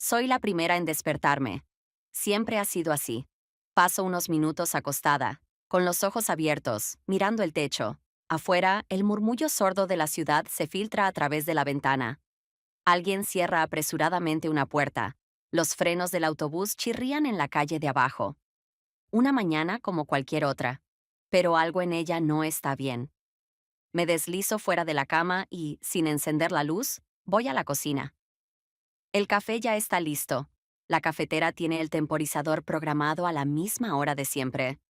Soy la primera en despertarme. Siempre ha sido así. Paso unos minutos acostada, con los ojos abiertos, mirando el techo. Afuera, el murmullo sordo de la ciudad se filtra a través de la ventana. Alguien cierra apresuradamente una puerta. Los frenos del autobús chirrían en la calle de abajo. Una mañana como cualquier otra. Pero algo en ella no está bien. Me deslizo fuera de la cama y, sin encender la luz, voy a la cocina. El café ya está listo. La cafetera tiene el temporizador programado a la misma hora de siempre.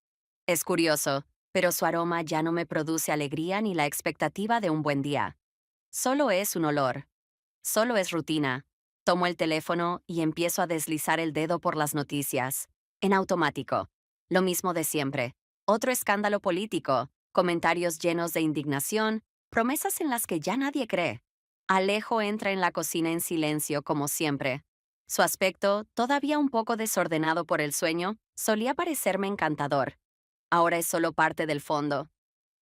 Es curioso, pero su aroma ya no me produce alegría ni la expectativa de un buen día. Solo es un olor. Solo es rutina. Tomo el teléfono y empiezo a deslizar el dedo por las noticias. En automático. Lo mismo de siempre. Otro escándalo político, comentarios llenos de indignación, promesas en las que ya nadie cree. Alejo entra en la cocina en silencio como siempre. Su aspecto, todavía un poco desordenado por el sueño, solía parecerme encantador. Ahora es solo parte del fondo.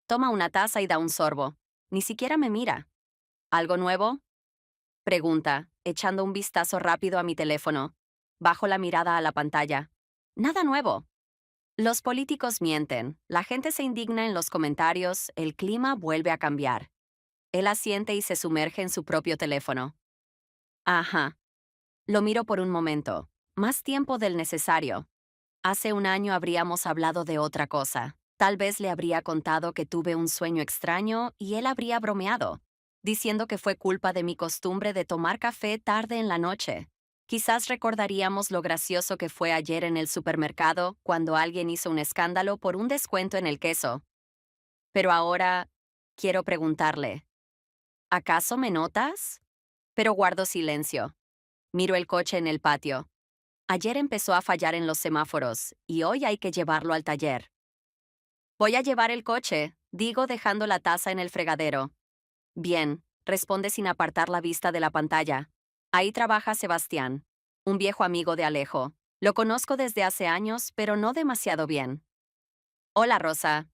Toma una taza y da un sorbo. Ni siquiera me mira. ¿Algo nuevo? Pregunta, echando un vistazo rápido a mi teléfono. Bajo la mirada a la pantalla. Nada nuevo. Los políticos mienten, la gente se indigna en los comentarios, el clima vuelve a cambiar. Él asiente y se sumerge en su propio teléfono. Ajá. Lo miro por un momento. Más tiempo del necesario. Hace un año habríamos hablado de otra cosa. Tal vez le habría contado que tuve un sueño extraño y él habría bromeado, diciendo que fue culpa de mi costumbre de tomar café tarde en la noche. Quizás recordaríamos lo gracioso que fue ayer en el supermercado cuando alguien hizo un escándalo por un descuento en el queso. Pero ahora quiero preguntarle, ¿acaso me notas? Pero guardo silencio. Miro el coche en el patio. Ayer empezó a fallar en los semáforos y hoy hay que llevarlo al taller. Voy a llevar el coche, digo dejando la taza en el fregadero. Bien, responde sin apartar la vista de la pantalla. Ahí trabaja Sebastián, un viejo amigo de Alejo. Lo conozco desde hace años, pero no demasiado bien. Hola, Rosa.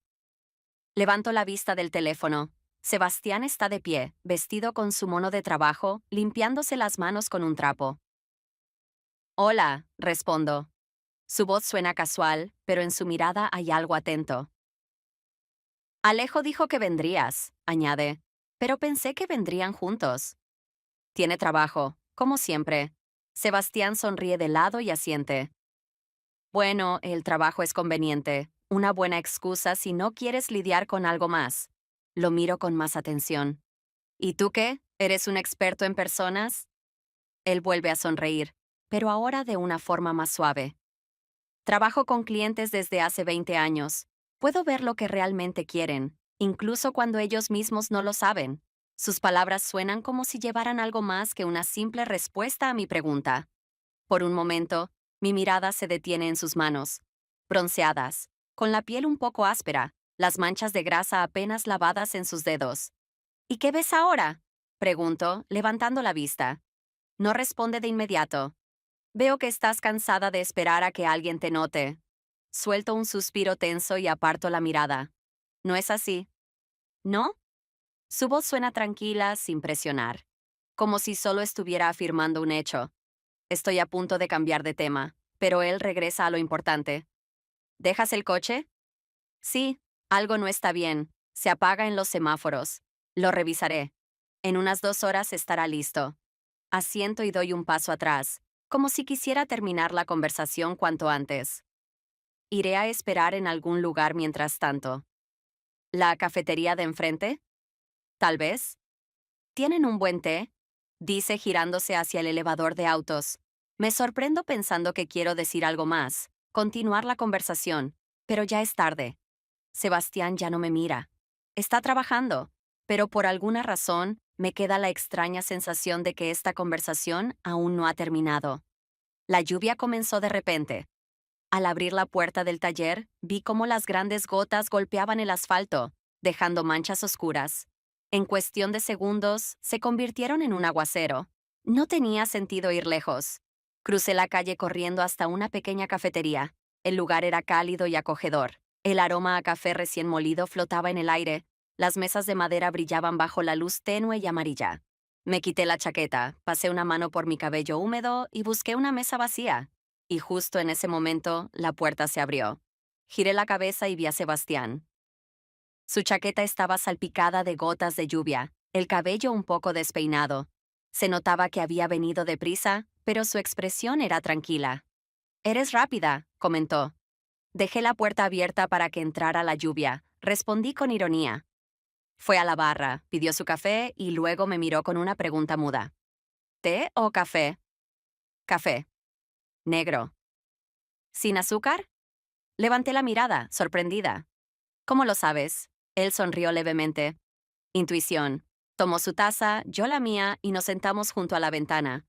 Levanto la vista del teléfono. Sebastián está de pie, vestido con su mono de trabajo, limpiándose las manos con un trapo. Hola, respondo. Su voz suena casual, pero en su mirada hay algo atento. Alejo dijo que vendrías, añade, pero pensé que vendrían juntos. Tiene trabajo, como siempre. Sebastián sonríe de lado y asiente. Bueno, el trabajo es conveniente, una buena excusa si no quieres lidiar con algo más. Lo miro con más atención. ¿Y tú qué? ¿Eres un experto en personas? Él vuelve a sonreír, pero ahora de una forma más suave. Trabajo con clientes desde hace 20 años. Puedo ver lo que realmente quieren, incluso cuando ellos mismos no lo saben. Sus palabras suenan como si llevaran algo más que una simple respuesta a mi pregunta. Por un momento, mi mirada se detiene en sus manos, bronceadas, con la piel un poco áspera, las manchas de grasa apenas lavadas en sus dedos. ¿Y qué ves ahora? Pregunto, levantando la vista. No responde de inmediato. Veo que estás cansada de esperar a que alguien te note. Suelto un suspiro tenso y aparto la mirada. ¿No es así? ¿No? Su voz suena tranquila, sin presionar, como si solo estuviera afirmando un hecho. Estoy a punto de cambiar de tema, pero él regresa a lo importante. ¿Dejas el coche? Sí, algo no está bien. Se apaga en los semáforos. Lo revisaré. En unas 2 horas estará listo. Asiento y doy un paso atrás, como si quisiera terminar la conversación cuanto antes. Iré a esperar en algún lugar mientras tanto. ¿La cafetería de enfrente? Tal vez. ¿Tienen un buen té? Dice girándose hacia el elevador de autos. Me sorprendo pensando que quiero decir algo más, continuar la conversación, pero ya es tarde. Sebastián ya no me mira. Está trabajando, pero por alguna razón me queda la extraña sensación de que esta conversación aún no ha terminado. La lluvia comenzó de repente. Al abrir la puerta del taller, vi cómo las grandes gotas golpeaban el asfalto, dejando manchas oscuras. En cuestión de segundos, se convirtieron en un aguacero. No tenía sentido ir lejos. Crucé la calle corriendo hasta una pequeña cafetería. El lugar era cálido y acogedor. El aroma a café recién molido flotaba en el aire. Las mesas de madera brillaban bajo la luz tenue y amarilla. Me quité la chaqueta, pasé una mano por mi cabello húmedo y busqué una mesa vacía. Y justo en ese momento, la puerta se abrió. Giré la cabeza y vi a Sebastián. Su chaqueta estaba salpicada de gotas de lluvia, el cabello un poco despeinado. Se notaba que había venido deprisa, pero su expresión era tranquila. «Eres rápida», comentó. Dejé la puerta abierta para que entrara la lluvia. Respondí con ironía. Fue a la barra, pidió su café y luego me miró con una pregunta muda. ¿Té o café? Café. Negro. ¿Sin azúcar? Levanté la mirada, sorprendida. ¿Cómo lo sabes? Él sonrió levemente. Intuición. Tomó su taza, yo la mía y nos sentamos junto a la ventana.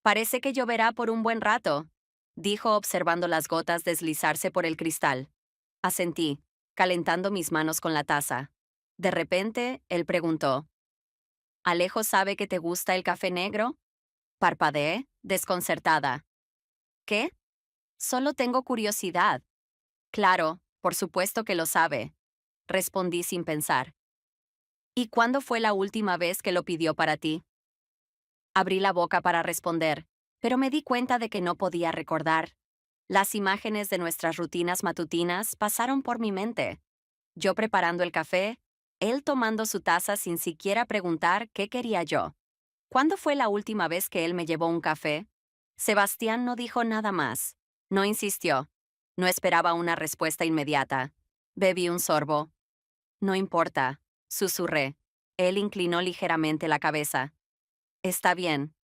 Parece que lloverá por un buen rato, dijo observando las gotas deslizarse por el cristal. Asentí, calentando mis manos con la taza. De repente, él preguntó, ¿Alejo sabe que te gusta el café negro? Parpadeé, desconcertada. ¿Qué? Solo tengo curiosidad. Claro, por supuesto que lo sabe, respondí sin pensar. ¿Y cuándo fue la última vez que lo pidió para ti? Abrí la boca para responder, pero me di cuenta de que no podía recordar. Las imágenes de nuestras rutinas matutinas pasaron por mi mente. Yo preparando el café, él tomando su taza sin siquiera preguntar qué quería yo. ¿Cuándo fue la última vez que él me llevó un café? Sebastián no dijo nada más. No insistió. No esperaba una respuesta inmediata. Bebí un sorbo. No importa, susurré. Él inclinó ligeramente la cabeza. Está bien.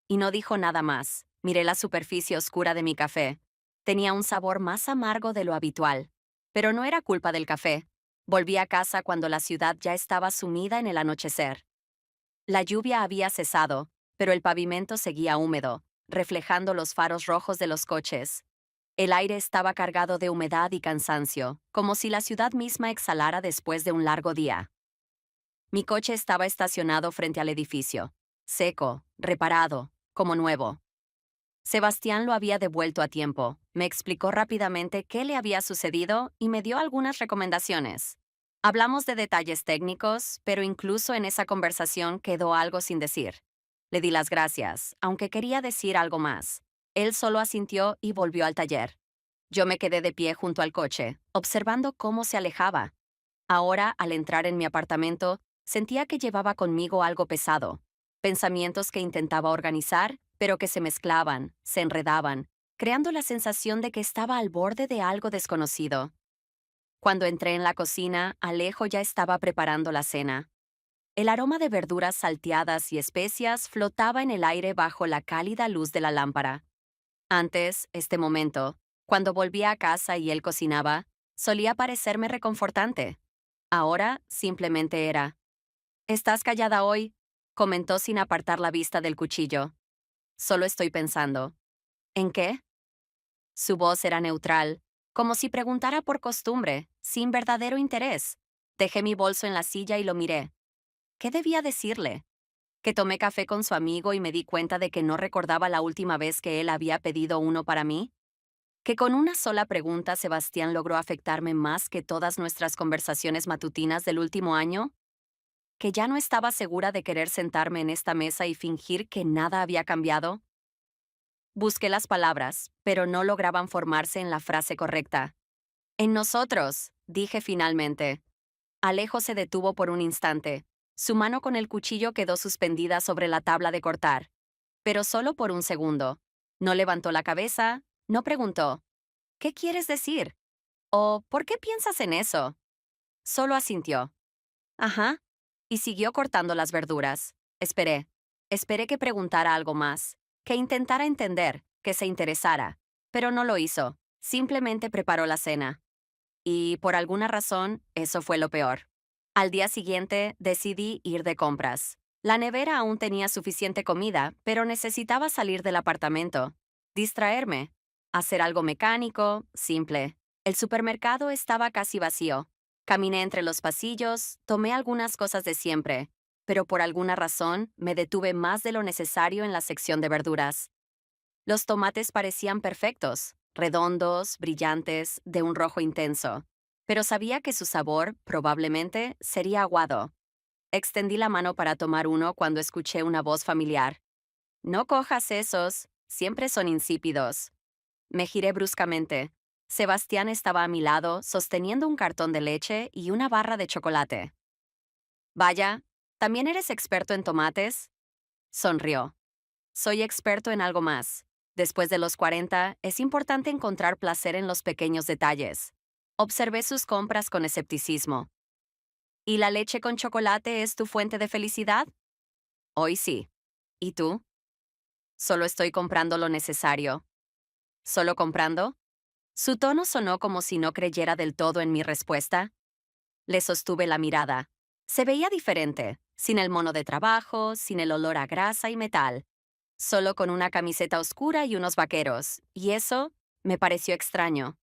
Y no dijo nada más. Miré la superficie oscura de mi café. Tenía un sabor más amargo de lo habitual. Pero no era culpa del café. Volví a casa cuando la ciudad ya estaba sumida en el anochecer. La lluvia había cesado, pero el pavimento seguía húmedo, reflejando los faros rojos de los coches. El aire estaba cargado de humedad y cansancio, como si la ciudad misma exhalara después de un largo día. Mi coche estaba estacionado frente al edificio, seco, reparado, como nuevo. Sebastián lo había devuelto a tiempo, me explicó rápidamente qué le había sucedido y me dio algunas recomendaciones. Hablamos de detalles técnicos, pero incluso en esa conversación quedó algo sin decir. Le di las gracias, aunque quería decir algo más. Él solo asintió y volvió al taller. Yo me quedé de pie junto al coche, observando cómo se alejaba. Ahora, al entrar en mi apartamento, sentía que llevaba conmigo algo pesado. Pensamientos que intentaba organizar, pero que se mezclaban, se enredaban, creando la sensación de que estaba al borde de algo desconocido. Cuando entré en la cocina, Alejo ya estaba preparando la cena. El aroma de verduras salteadas y especias flotaba en el aire bajo la cálida luz de la lámpara. Antes, este momento, cuando volvía a casa y él cocinaba, solía parecerme reconfortante. Ahora simplemente era. «¿Estás callada hoy?», comentó sin apartar la vista del cuchillo. Solo estoy pensando. ¿En qué? Su voz era neutral, como si preguntara por costumbre, sin verdadero interés. Dejé mi bolso en la silla y lo miré. ¿Qué debía decirle? ¿Que tomé café con su amigo y me di cuenta de que no recordaba la última vez que él había pedido uno para mí? ¿Que con una sola pregunta Sebastián logró afectarme más que todas nuestras conversaciones matutinas del último año? ¿Que ya no estaba segura de querer sentarme en esta mesa y fingir que nada había cambiado? Busqué las palabras, pero no lograban formarse en la frase correcta. «En nosotros», dije finalmente. Alejo se detuvo por un instante. Su mano con el cuchillo quedó suspendida sobre la tabla de cortar. Pero solo por un segundo. No levantó la cabeza, no preguntó. «¿Qué quieres decir?», o «¿por qué piensas en eso?». Solo asintió. «Ajá». Y siguió cortando las verduras. Esperé. Esperé que preguntara algo más, que intentara entender, que se interesara. Pero no lo hizo. Simplemente preparó la cena. Y, por alguna razón, eso fue lo peor. Al día siguiente, decidí ir de compras. La nevera aún tenía suficiente comida, pero necesitaba salir del apartamento. Distraerme. Hacer algo mecánico, simple. El supermercado estaba casi vacío. Caminé entre los pasillos, tomé algunas cosas de siempre, pero por alguna razón me detuve más de lo necesario en la sección de verduras. Los tomates parecían perfectos, redondos, brillantes, de un rojo intenso, pero sabía que su sabor, probablemente, sería aguado. Extendí la mano para tomar uno cuando escuché una voz familiar. No cojas esos, siempre son insípidos. Me giré bruscamente. Sebastián estaba a mi lado, sosteniendo un cartón de leche y una barra de chocolate. Vaya, ¿también eres experto en tomates? Sonrió. Soy experto en algo más. Después de los 40, es importante encontrar placer en los pequeños detalles. Observé sus compras con escepticismo. ¿Y la leche con chocolate es tu fuente de felicidad? Hoy sí. ¿Y tú? Solo estoy comprando lo necesario. ¿Solo comprando? Su tono sonó como si no creyera del todo en mi respuesta. Le sostuve la mirada. Se veía diferente, sin el mono de trabajo, sin el olor a grasa y metal, solo con una camiseta oscura y unos vaqueros, y eso me pareció extraño.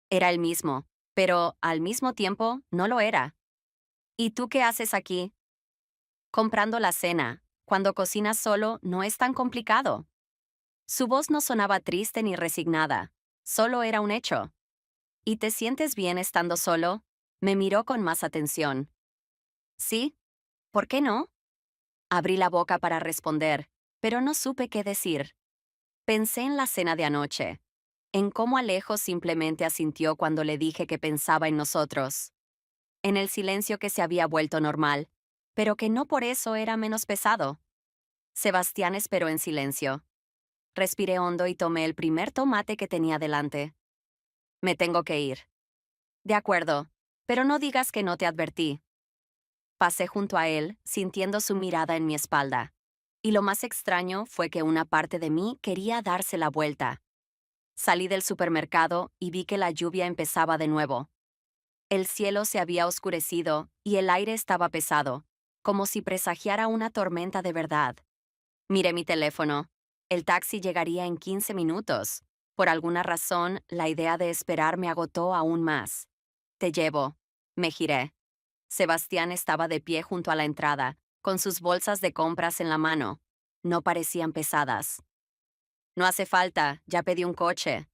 Era el mismo, pero al mismo tiempo no lo era. ¿Y tú qué haces aquí? Comprando la cena. Cuando cocinas solo no es tan complicado. Su voz no sonaba triste ni resignada, solo era un hecho. ¿Y te sientes bien estando solo? Me miró con más atención. Sí, ¿por qué no? Abrí la boca para responder, pero no supe qué decir. Pensé en la cena de anoche, en cómo Alejo simplemente asintió cuando le dije que pensaba en nosotros, en el silencio que se había vuelto normal, pero que no por eso era menos pesado. Sebastián esperó en silencio. Respiré hondo y tomé el primer tomate que tenía delante. Me tengo que ir. De acuerdo, pero no digas que no te advertí. Pasé junto a él, sintiendo su mirada en mi espalda. Y lo más extraño fue que una parte de mí quería darse la vuelta. Salí del supermercado y vi que la lluvia empezaba de nuevo. El cielo se había oscurecido y el aire estaba pesado, como si presagiara una tormenta de verdad. Miré mi teléfono. El taxi llegaría en 15 minutos. Por alguna razón, la idea de esperar me agotó aún más. Te llevo. Me giré. Sebastián estaba de pie junto a la entrada, con sus bolsas de compras en la mano. No parecían pesadas. No hace falta, ya pedí un coche.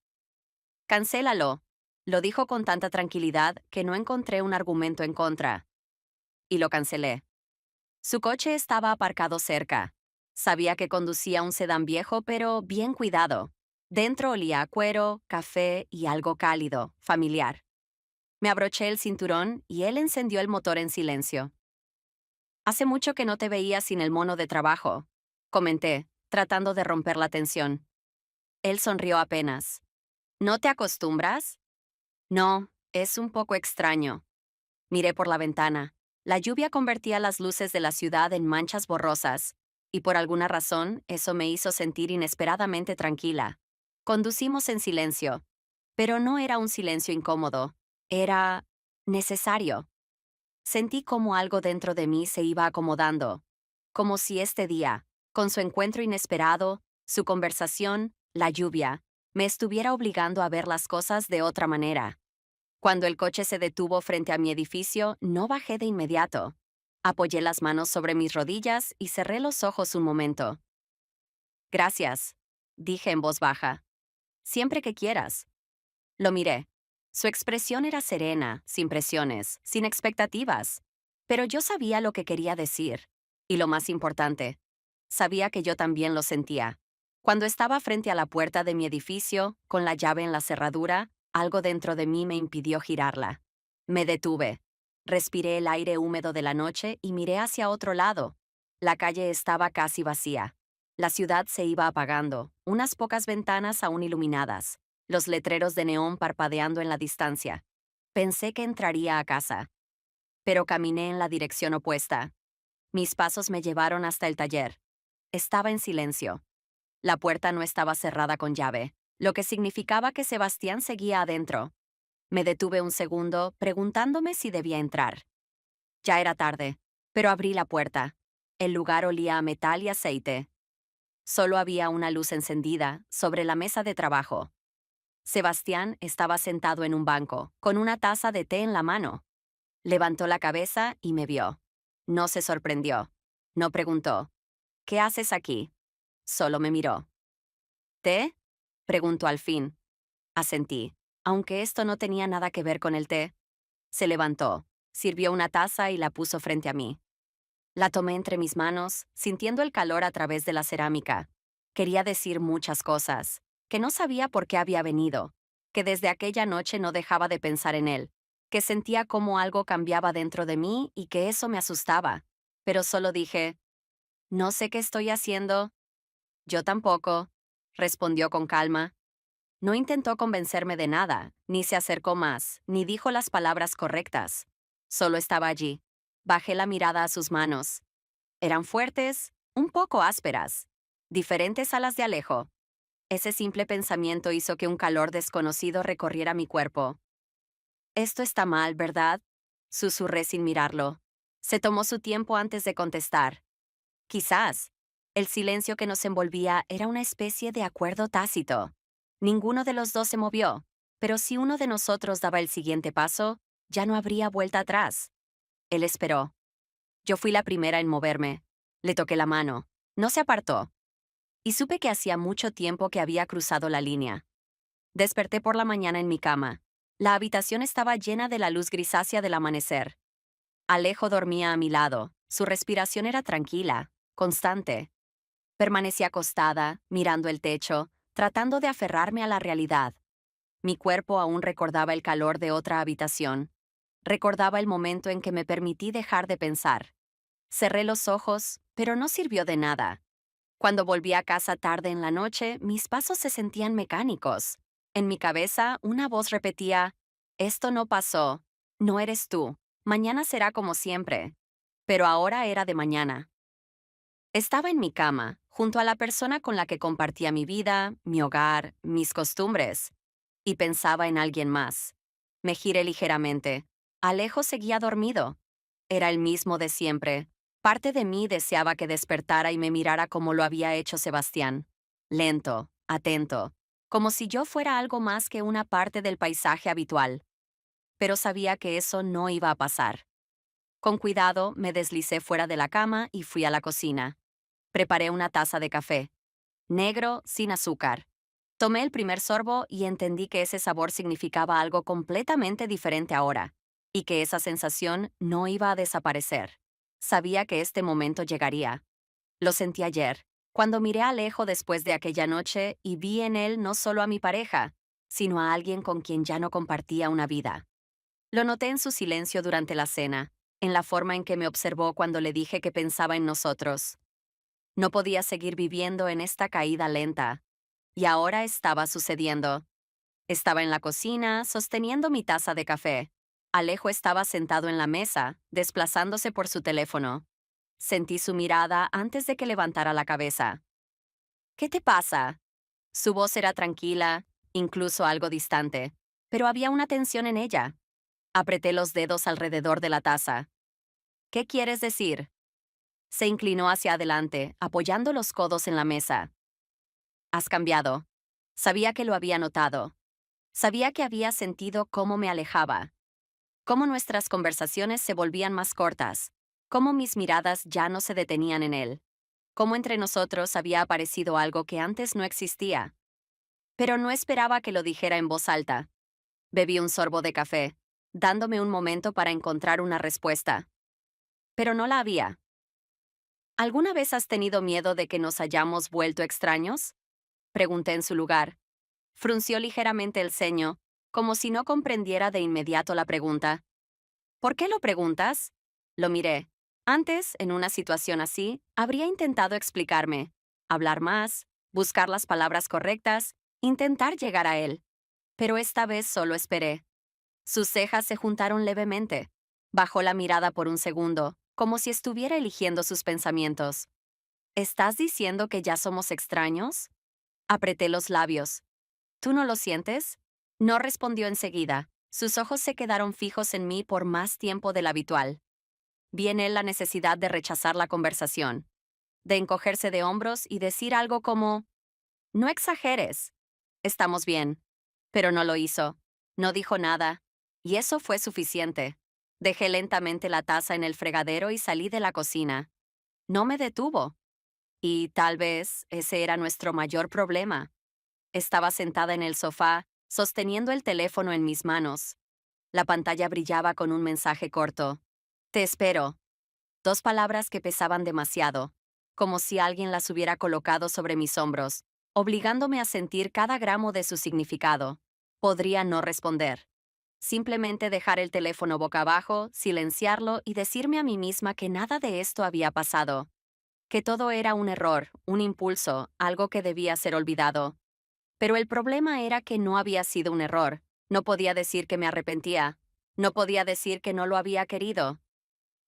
Cancélalo. Lo dijo con tanta tranquilidad que no encontré un argumento en contra. Y lo cancelé. Su coche estaba aparcado cerca. Sabía que conducía un sedán viejo, pero bien cuidado. Dentro olía a cuero, café y algo cálido, familiar. Me abroché el cinturón y él encendió el motor en silencio. Hace mucho que no te veía sin el mono de trabajo, comenté, tratando de romper la tensión. Él sonrió apenas. ¿No te acostumbras? No, es un poco extraño. Miré por la ventana. La lluvia convertía las luces de la ciudad en manchas borrosas, y por alguna razón eso me hizo sentir inesperadamente tranquila. Conducimos en silencio, pero no era un silencio incómodo, era necesario. Sentí como algo dentro de mí se iba acomodando, como si este día, con su encuentro inesperado, su conversación, la lluvia, me estuviera obligando a ver las cosas de otra manera. Cuando el coche se detuvo frente a mi edificio, no bajé de inmediato. Apoyé las manos sobre mis rodillas y cerré los ojos un momento. Gracias, dije en voz baja. Siempre que quieras. Lo miré. Su expresión era serena, sin presiones, sin expectativas. Pero yo sabía lo que quería decir. Y lo más importante, sabía que yo también lo sentía. Cuando estaba frente a la puerta de mi edificio, con la llave en la cerradura, algo dentro de mí me impidió girarla. Me detuve. Respiré el aire húmedo de la noche y miré hacia otro lado. La calle estaba casi vacía. La ciudad se iba apagando, unas pocas ventanas aún iluminadas, los letreros de neón parpadeando en la distancia. Pensé que entraría a casa, pero caminé en la dirección opuesta. Mis pasos me llevaron hasta el taller. Estaba en silencio. La puerta no estaba cerrada con llave, lo que significaba que Sebastián seguía adentro. Me detuve un segundo, preguntándome si debía entrar. Ya era tarde, pero abrí la puerta. El lugar olía a metal y aceite. Solo había una luz encendida sobre la mesa de trabajo. Sebastián estaba sentado en un banco, con una taza de té en la mano. Levantó la cabeza y me vio. No se sorprendió. No preguntó. ¿Qué haces aquí? Solo me miró. ¿Té? Preguntó al fin. Asentí, aunque esto no tenía nada que ver con el té. Se levantó, sirvió una taza y la puso frente a mí. La tomé entre mis manos, sintiendo el calor a través de la cerámica. Quería decir muchas cosas, que no sabía por qué había venido, que desde aquella noche no dejaba de pensar en él, que sentía como algo cambiaba dentro de mí y que eso me asustaba. Pero solo dije, no sé qué estoy haciendo. Yo tampoco, respondió con calma. No intentó convencerme de nada, ni se acercó más, ni dijo las palabras correctas. Solo estaba allí. Bajé la mirada a sus manos. Eran fuertes, un poco ásperas, diferentes a las de Alejo. Ese simple pensamiento hizo que un calor desconocido recorriera mi cuerpo. Esto está mal, ¿verdad? Susurré sin mirarlo. Se tomó su tiempo antes de contestar. Quizás. El silencio que nos envolvía era una especie de acuerdo tácito. Ninguno de los dos se movió, pero si uno de nosotros daba el siguiente paso, ya no habría vuelta atrás. Él esperó. Yo fui la primera en moverme. Le toqué la mano. No se apartó. Y supe que hacía mucho tiempo que había cruzado la línea. Desperté por la mañana en mi cama. La habitación estaba llena de la luz grisácea del amanecer. Alejo dormía a mi lado. Su respiración era tranquila, constante. Permanecí acostada, mirando el techo, tratando de aferrarme a la realidad. Mi cuerpo aún recordaba el calor de otra habitación. Recordaba el momento en que me permití dejar de pensar. Cerré los ojos, pero no sirvió de nada. Cuando volví a casa tarde en la noche, mis pasos se sentían mecánicos. En mi cabeza, una voz repetía, esto no pasó, no eres tú, mañana será como siempre. Pero ahora era de mañana. Estaba en mi cama, junto a la persona con la que compartía mi vida, mi hogar, mis costumbres, y pensaba en alguien más. Me giré ligeramente. Alejo seguía dormido. Era el mismo de siempre. Parte de mí deseaba que despertara y me mirara como lo había hecho Sebastián. Lento, atento, como si yo fuera algo más que una parte del paisaje habitual. Pero sabía que eso no iba a pasar. Con cuidado, me deslicé fuera de la cama y fui a la cocina. Preparé una taza de café, negro, sin azúcar. Tomé el primer sorbo y entendí que ese sabor significaba algo completamente diferente ahora, y que esa sensación no iba a desaparecer. Sabía que este momento llegaría. Lo sentí ayer, cuando miré a Alejo después de aquella noche y vi en él no solo a mi pareja, sino a alguien con quien ya no compartía una vida. Lo noté en su silencio durante la cena, en la forma en que me observó cuando le dije que pensaba en nosotros. No podía seguir viviendo en esta caída lenta. Y ahora estaba sucediendo. Estaba en la cocina, sosteniendo mi taza de café. Alejo estaba sentado en la mesa, desplazándose por su teléfono. Sentí su mirada antes de que levantara la cabeza. ¿Qué te pasa? Su voz era tranquila, incluso algo distante, pero había una tensión en ella. Apreté los dedos alrededor de la taza. ¿Qué quieres decir? Se inclinó hacia adelante, apoyando los codos en la mesa. Has cambiado. Sabía que lo había notado. Sabía que había sentido cómo me alejaba, cómo nuestras conversaciones se volvían más cortas, cómo mis miradas ya no se detenían en él, cómo entre nosotros había aparecido algo que antes no existía. Pero no esperaba que lo dijera en voz alta. Bebí un sorbo de café, dándome un momento para encontrar una respuesta. Pero no la había. ¿Alguna vez has tenido miedo de que nos hayamos vuelto extraños? Pregunté en su lugar. Frunció ligeramente el ceño, como si no comprendiera de inmediato la pregunta. ¿Por qué lo preguntas? Lo miré. Antes, en una situación así, habría intentado explicarme, hablar más, buscar las palabras correctas, intentar llegar a él. Pero esta vez solo esperé. Sus cejas se juntaron levemente. Bajó la mirada por un segundo, como si estuviera eligiendo sus pensamientos. ¿Estás diciendo que ya somos extraños? Apreté los labios. ¿Tú no lo sientes? No respondió enseguida. Sus ojos se quedaron fijos en mí por más tiempo del habitual. Vi en él la necesidad de rechazar la conversación, de encogerse de hombros y decir algo como, no exageres. Estamos bien. Pero no lo hizo. No dijo nada. Y eso fue suficiente. Dejé lentamente la taza en el fregadero y salí de la cocina. No me detuvo. Y tal vez ese era nuestro mayor problema. Estaba sentada en el sofá, sosteniendo el teléfono en mis manos. La pantalla brillaba con un mensaje corto. Te espero. 2 palabras que pesaban demasiado, como si alguien las hubiera colocado sobre mis hombros, obligándome a sentir cada gramo de su significado. Podría no responder. Simplemente dejar el teléfono boca abajo, silenciarlo y decirme a mí misma que nada de esto había pasado, que todo era un error, un impulso, algo que debía ser olvidado. Pero el problema era que no había sido un error. No podía decir que me arrepentía. No podía decir que no lo había querido.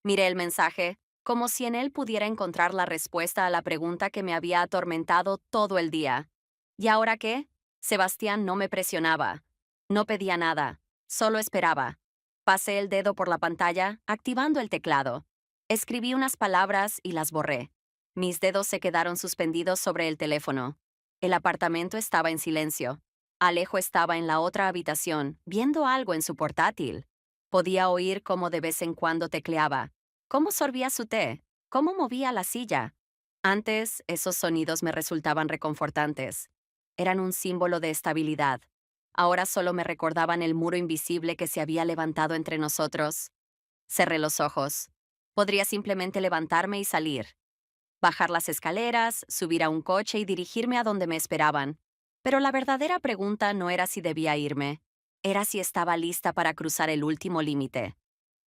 Miré el mensaje, como si en él pudiera encontrar la respuesta a la pregunta que me había atormentado todo el día. ¿Y ahora qué? Sebastián no me presionaba. No pedía nada. Solo esperaba. Pasé el dedo por la pantalla, activando el teclado. Escribí unas palabras y las borré. Mis dedos se quedaron suspendidos sobre el teléfono. El apartamento estaba en silencio. Alejo estaba en la otra habitación, viendo algo en su portátil. Podía oír cómo de vez en cuando tecleaba, cómo sorbía su té, cómo movía la silla. Antes, esos sonidos me resultaban reconfortantes. Eran un símbolo de estabilidad. Ahora solo me recordaban el muro invisible que se había levantado entre nosotros. Cerré los ojos. Podría simplemente levantarme y salir. Bajar las escaleras, subir a un coche y dirigirme a donde me esperaban. Pero la verdadera pregunta no era si debía irme, era si estaba lista para cruzar el último límite.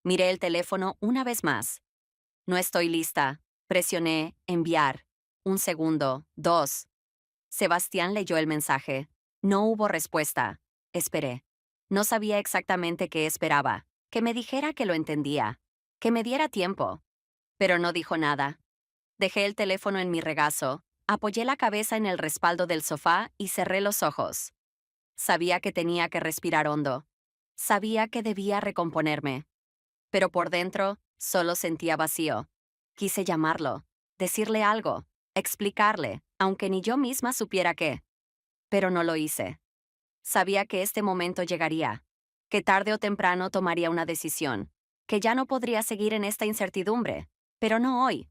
Miré el teléfono una vez más. No estoy lista. Presioné enviar. 1 segundo, 2. Sebastián leyó el mensaje. No hubo respuesta. Esperé. No sabía exactamente qué esperaba. Que me dijera que lo entendía. Que me diera tiempo. Pero no dijo nada. Dejé el teléfono en mi regazo, apoyé la cabeza en el respaldo del sofá y cerré los ojos. Sabía que tenía que respirar hondo. Sabía que debía recomponerme. Pero por dentro, solo sentía vacío. Quise llamarlo, decirle algo, explicarle, aunque ni yo misma supiera qué. Pero no lo hice. Sabía que este momento llegaría, que tarde o temprano tomaría una decisión, que ya no podría seguir en esta incertidumbre, pero no hoy.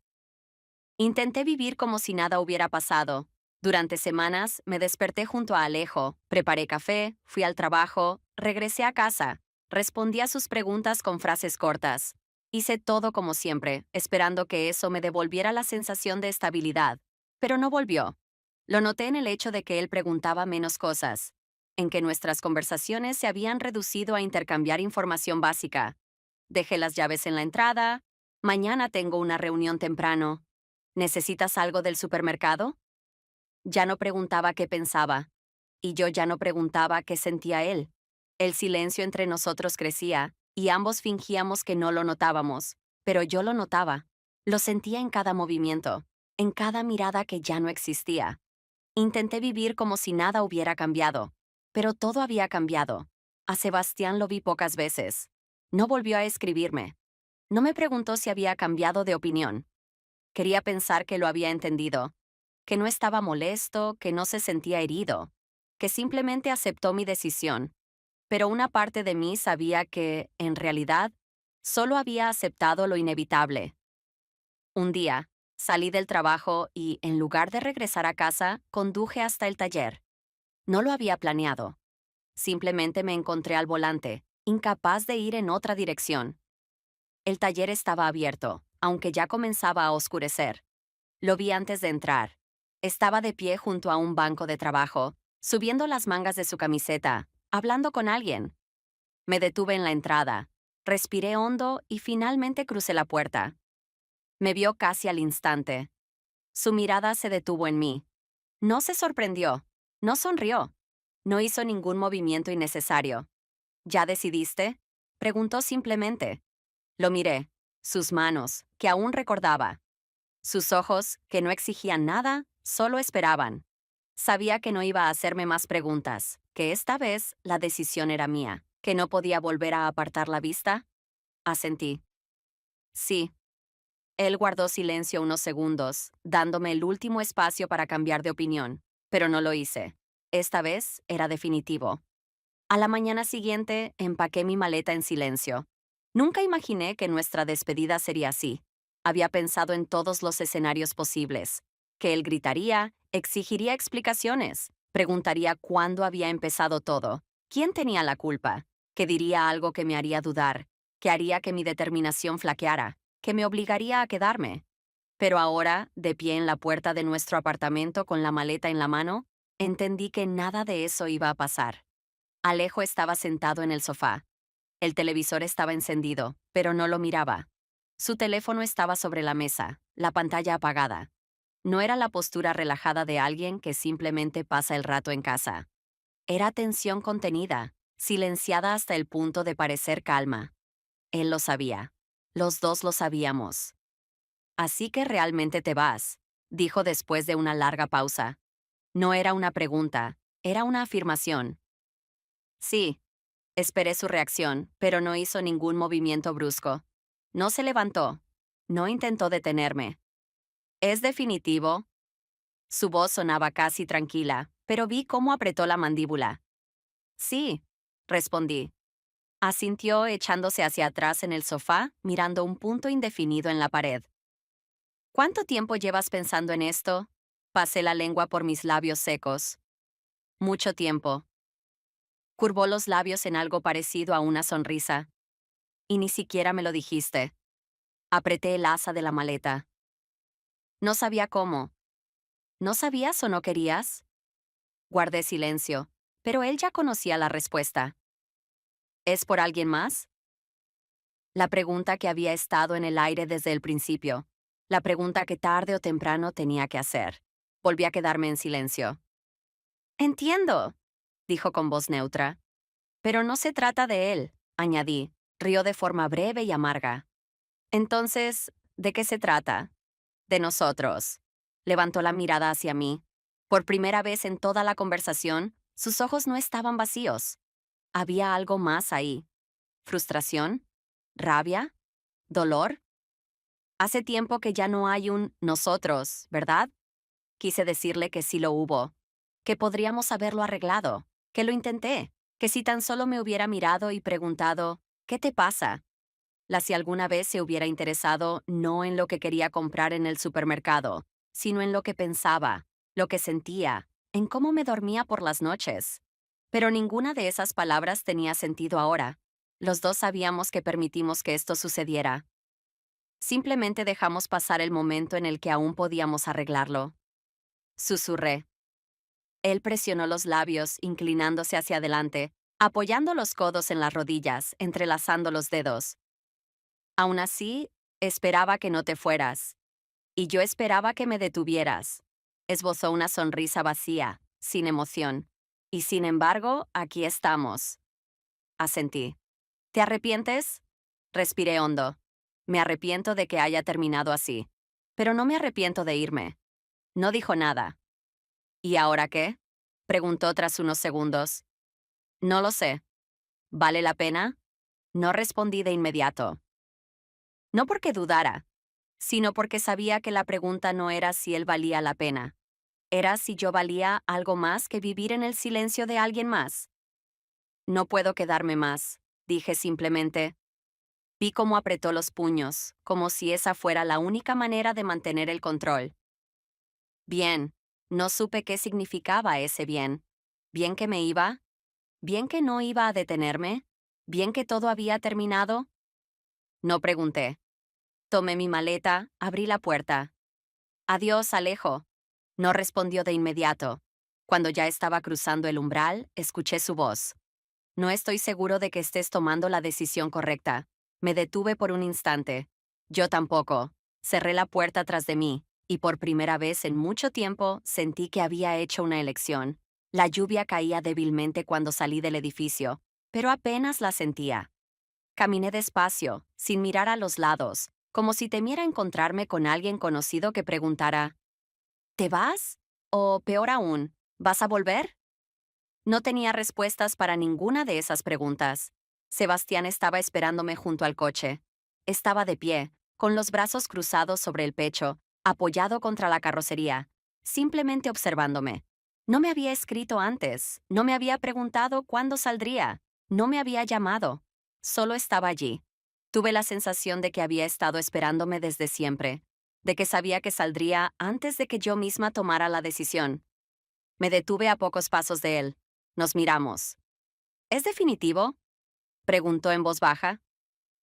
Intenté vivir como si nada hubiera pasado. Durante semanas me desperté junto a Alejo, preparé café, fui al trabajo, regresé a casa, respondí a sus preguntas con frases cortas. Hice todo como siempre, esperando que eso me devolviera la sensación de estabilidad. Pero no volvió. Lo noté en el hecho de que él preguntaba menos cosas, en que nuestras conversaciones se habían reducido a intercambiar información básica. Dejé las llaves en la entrada. Mañana tengo una reunión temprano. ¿Necesitas algo del supermercado? Ya no preguntaba qué pensaba, y yo ya no preguntaba qué sentía él. El silencio entre nosotros crecía, y ambos fingíamos que no lo notábamos, pero yo lo notaba. Lo sentía en cada movimiento, en cada mirada que ya no existía. Intenté vivir como si nada hubiera cambiado, pero todo había cambiado. A Sebastián lo vi pocas veces. No volvió a escribirme. No me preguntó si había cambiado de opinión. Quería pensar que lo había entendido, que no estaba molesto, que no se sentía herido, que simplemente aceptó mi decisión. Pero una parte de mí sabía que, en realidad, solo había aceptado lo inevitable. Un día, salí del trabajo y, en lugar de regresar a casa, conduje hasta el taller. No lo había planeado. Simplemente me encontré al volante, incapaz de ir en otra dirección. El taller estaba abierto, aunque ya comenzaba a oscurecer. Lo vi antes de entrar. Estaba de pie junto a un banco de trabajo, subiendo las mangas de su camiseta, hablando con alguien. Me detuve en la entrada, respiré hondo y finalmente crucé la puerta. Me vio casi al instante. Su mirada se detuvo en mí. No se sorprendió, no sonrió, no hizo ningún movimiento innecesario. ¿Ya decidiste? Preguntó simplemente. Lo miré, sus manos, que aún recordaba. Sus ojos, que no exigían nada, solo esperaban. Sabía que no iba a hacerme más preguntas, que esta vez la decisión era mía, que no podía volver a apartar la vista. Asentí. Sí. Él guardó silencio unos segundos, dándome el último espacio para cambiar de opinión, pero no lo hice. Esta vez era definitivo. A la mañana siguiente, empaqué mi maleta en silencio. Nunca imaginé que nuestra despedida sería así. Había pensado en todos los escenarios posibles. Que él gritaría, exigiría explicaciones, preguntaría cuándo había empezado todo, quién tenía la culpa, que diría algo que me haría dudar, que haría que mi determinación flaqueara. que me obligaría a quedarme. Pero ahora, de pie en la puerta de nuestro apartamento con la maleta en la mano, entendí que nada de eso iba a pasar. Alejo estaba sentado en el sofá. El televisor estaba encendido, pero no lo miraba. Su teléfono estaba sobre la mesa, la pantalla apagada. No era la postura relajada de alguien que simplemente pasa el rato en casa. Era tensión contenida, silenciada hasta el punto de parecer calma. Él lo sabía. Los dos lo sabíamos. Así que realmente te vas, dijo después de una larga pausa. No era una pregunta, era una afirmación. Sí. Esperé su reacción, pero no hizo ningún movimiento brusco. No se levantó. No intentó detenerme. ¿Es definitivo? Su voz sonaba casi tranquila, pero vi cómo apretó la mandíbula. Sí, respondí. Asintió echándose hacia atrás en el sofá, mirando un punto indefinido en la pared. ¿Cuánto tiempo llevas pensando en esto? Pasé la lengua por mis labios secos. Mucho tiempo. Curvó los labios en algo parecido a una sonrisa. Y ni siquiera me lo dijiste. Apreté el asa de la maleta. No sabía cómo. ¿No sabías o no querías? Guardé silencio, pero él ya conocía la respuesta. ¿Es por alguien más? La pregunta que había estado en el aire desde el principio. La pregunta que tarde o temprano tenía que hacer. Volví a quedarme en silencio. Entiendo, dijo con voz neutra. Pero no se trata de él, añadí. Rió de forma breve y amarga. Entonces, ¿de qué se trata? De nosotros. Levantó la mirada hacia mí. Por primera vez en toda la conversación, sus ojos no estaban vacíos. Había algo más ahí. ¿Frustración? ¿Rabia? ¿Dolor? Hace tiempo que ya no hay un nosotros, ¿verdad? Quise decirle que sí lo hubo, que podríamos haberlo arreglado, que lo intenté, que si tan solo me hubiera mirado y preguntado, ¿qué te pasa? Si alguna vez se hubiera interesado no en lo que quería comprar en el supermercado, sino en lo que pensaba, lo que sentía, en cómo me dormía por las noches. Pero ninguna de esas palabras tenía sentido ahora. Los dos sabíamos que permitimos que esto sucediera. Simplemente dejamos pasar el momento en el que aún podíamos arreglarlo. Susurré. Él presionó los labios, inclinándose hacia adelante, apoyando los codos en las rodillas, entrelazando los dedos. Aún así, esperaba que no te fueras. Y yo esperaba que me detuvieras. Esbozó una sonrisa vacía, sin emoción. Y sin embargo, aquí estamos. Asentí. ¿Te arrepientes? Respiré hondo. Me arrepiento de que haya terminado así. Pero no me arrepiento de irme. No dijo nada. ¿Y ahora qué? Preguntó tras unos segundos. No lo sé. ¿Vale la pena? No respondí de inmediato. No porque dudara, sino porque sabía que la pregunta no era si él valía la pena. Era si yo valía algo más que vivir en el silencio de alguien más. No puedo quedarme más, dije simplemente. Vi cómo apretó los puños, como si esa fuera la única manera de mantener el control. Bien, no supe qué significaba ese bien. ¿Bien que me iba? ¿Bien que no iba a detenerme? ¿Bien que todo había terminado? No pregunté. Tomé mi maleta, abrí la puerta. Adiós, Alejo. No respondió de inmediato. Cuando ya estaba cruzando el umbral, escuché su voz. No estoy seguro de que estés tomando la decisión correcta. Me detuve por un instante. Yo tampoco. Cerré la puerta tras de mí, y por primera vez en mucho tiempo sentí que había hecho una elección. La lluvia caía débilmente cuando salí del edificio, pero apenas la sentía. Caminé despacio, sin mirar a los lados, como si temiera encontrarme con alguien conocido que preguntara, ¿te vas? O peor aún, ¿vas a volver? No tenía respuestas para ninguna de esas preguntas. Sebastián estaba esperándome junto al coche. Estaba de pie, con los brazos cruzados sobre el pecho, apoyado contra la carrocería, simplemente observándome. No me había escrito antes, no me había preguntado cuándo saldría, no me había llamado. Solo estaba allí. Tuve la sensación de que había estado esperándome desde siempre, de que sabía que saldría antes de que yo misma tomara la decisión. Me detuve a pocos pasos de él. Nos miramos. ¿Es definitivo? Preguntó en voz baja.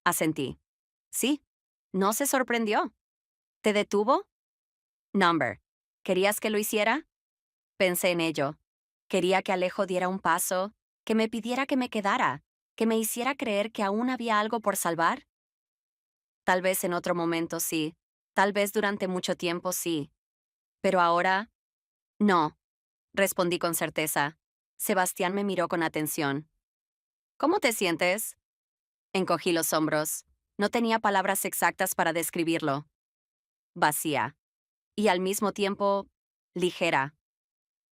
Asentí. Sí. No se sorprendió. ¿Te detuvo? Number. ¿Querías que lo hiciera? Pensé en ello. Quería que Alejo diera un paso, que me pidiera que me quedara, que me hiciera creer que aún había algo por salvar. Tal vez en otro momento sí, tal vez durante mucho tiempo sí, pero ahora, no, respondí con certeza. Sebastián me miró con atención. ¿Cómo te sientes? Encogí los hombros. No tenía palabras exactas para describirlo. Vacía. Y al mismo tiempo, ligera.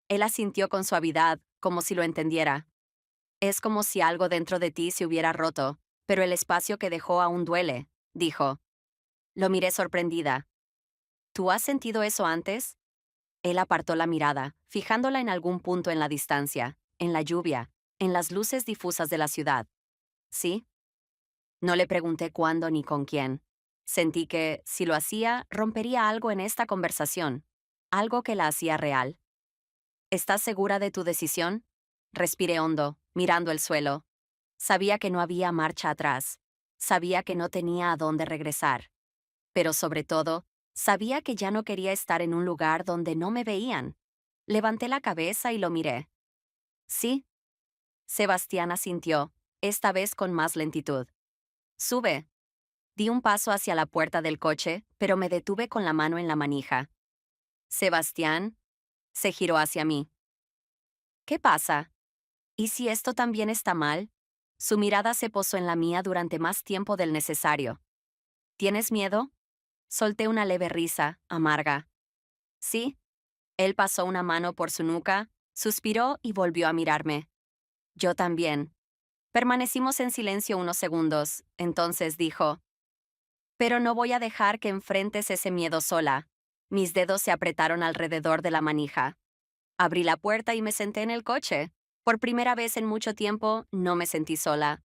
Él asintió con suavidad, como si lo entendiera. Es como si algo dentro de ti se hubiera roto, pero el espacio que dejó aún duele, dijo. Lo miré sorprendida. ¿Tú has sentido eso antes? Él apartó la mirada, fijándola en algún punto en la distancia, en la lluvia, en las luces difusas de la ciudad. ¿Sí? No le pregunté cuándo ni con quién. Sentí que, si lo hacía, rompería algo en esta conversación, algo que la hacía real. ¿Estás segura de tu decisión? Respiré hondo, mirando el suelo. Sabía que no había marcha atrás. Sabía que no tenía a dónde regresar. Pero sobre todo, sabía que ya no quería estar en un lugar donde no me veían. Levanté la cabeza y lo miré. Sí. Sebastián asintió, esta vez con más lentitud. Sube. Di un paso hacia la puerta del coche, pero me detuve con la mano en la manija. Sebastián se giró hacia mí. ¿Qué pasa? ¿Y si esto también está mal? Su mirada se posó en la mía durante más tiempo del necesario. ¿Tienes miedo? Solté una leve risa, amarga. Sí. Él pasó una mano por su nuca, suspiró y volvió a mirarme. Yo también. Permanecimos en silencio unos segundos, entonces dijo, pero no voy a dejar que enfrentes ese miedo sola. Mis dedos se apretaron alrededor de la manija. Abrí la puerta y me senté en el coche. Por primera vez en mucho tiempo, no me sentí sola.